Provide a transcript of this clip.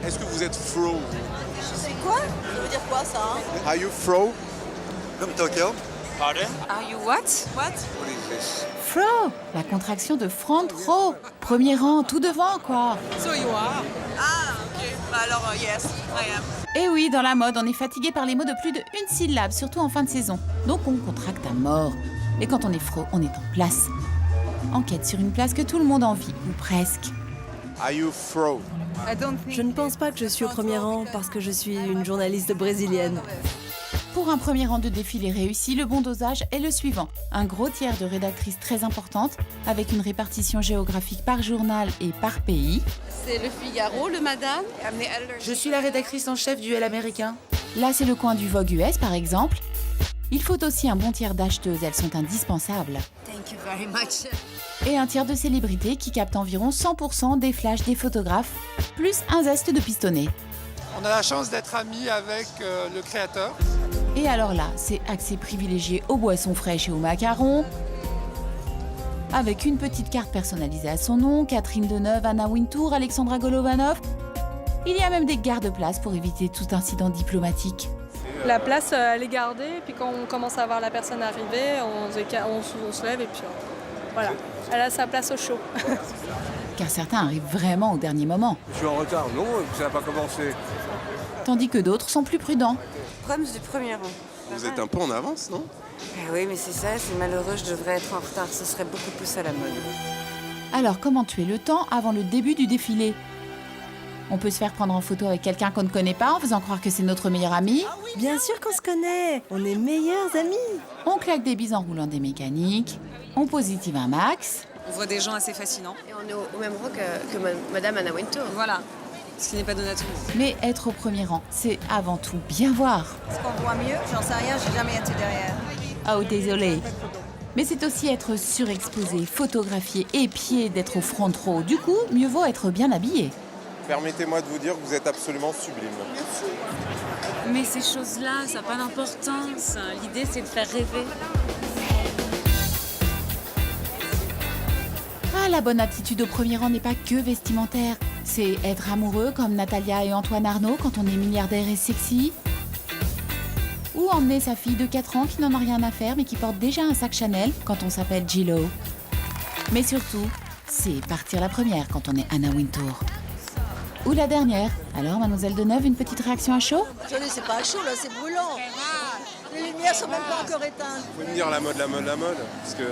Est-ce que vous êtes fro? C'est quoi? Ça veut dire quoi ça? Are you fro? Comme Tokyo. Pardon? Are you what? What? What is this? Fro, la contraction de front row. Premier rang, tout devant, quoi. So you are. Ah, ok. Bah alors, yes, I am. Et oui, dans la mode, on est fatigué par les mots de plus d'une syllabe, surtout en fin de saison. Donc on contracte à mort. Et quand on est fro, on est en place. Enquête sur une place que tout le monde envie, ou presque. Are you fro? Je ne pense pas que je suis au premier rang parce que je suis une journaliste brésilienne. Pour un premier rang de défilé réussi, le bon dosage est le suivant. Un gros tiers de rédactrices très importantes, avec une répartition géographique par journal et par pays. C'est le Figaro, le Madame. Je suis la rédactrice en chef du Elle américain. Là, c'est le coin du Vogue US, par exemple. Il faut aussi un bon tiers d'acheteuses, elles sont indispensables. Thank you very much. Et un tiers de célébrités qui captent environ 100% des flashs des photographes, plus un zeste de pistonné. On a la chance d'être amis avec le créateur. Et alors là, c'est accès privilégié aux boissons fraîches et aux macarons, avec une petite carte personnalisée à son nom, Catherine Deneuve, Anna Wintour, Alexandra Golovanov. Il y a même des gardes-places pour éviter tout incident diplomatique. La place, elle est gardée, puis quand on commence à voir la personne arriver, on se lève et puis voilà. Elle a sa place au chaud. Car certains arrivent vraiment au dernier moment, Je suis en retard. Non, ça n'a pas commencé. tandis que d'autres sont plus prudents. Problème du premier rang. Vous êtes un peu en avance, non? Oui, mais c'est ça, c'est malheureux, je devrais être en retard, ce serait beaucoup plus à la mode. Alors comment tuer le temps avant le début du défilé? On peut se faire prendre en photo avec quelqu'un qu'on ne connaît pas en faisant croire que c'est notre meilleur ami. Bien sûr qu'on se connaît, on est meilleurs amis. On claque des bises en roulant des mécaniques. On positive un max. On voit des gens assez fascinants. Et on est au même rang que Madame Anna Wintour. Voilà. Ce qui n'est pas donné à tout le monde. Mais être au premier rang, c'est avant tout bien voir. Est-ce qu'on voit mieux? J'en sais rien, j'ai jamais été derrière. Oh, désolé. Mais c'est aussi être surexposé, photographié, épié d'être au front row. Du coup, mieux vaut être bien habillé. Permettez-moi de vous dire que vous êtes absolument sublime. Mais ces choses-là, ça n'a pas d'importance. L'idée, c'est de faire rêver. Ah, la bonne attitude au premier rang n'est pas que vestimentaire. C'est être amoureux comme Natalia et Antoine Arnaud quand on est milliardaire et sexy. Ou emmener sa fille de 4 ans qui n'en a rien à faire mais qui porte déjà un sac Chanel quand on s'appelle Gillo. Mais surtout, c'est partir la première quand on est Anna Wintour. Ou la dernière. Alors, Mademoiselle Deneuve, une petite réaction à chaud? Attendez, c'est pas chaud là, c'est brûlant. Les lumières sont même pas encore éteintes. Vous pouvez me dire la mode, parce que...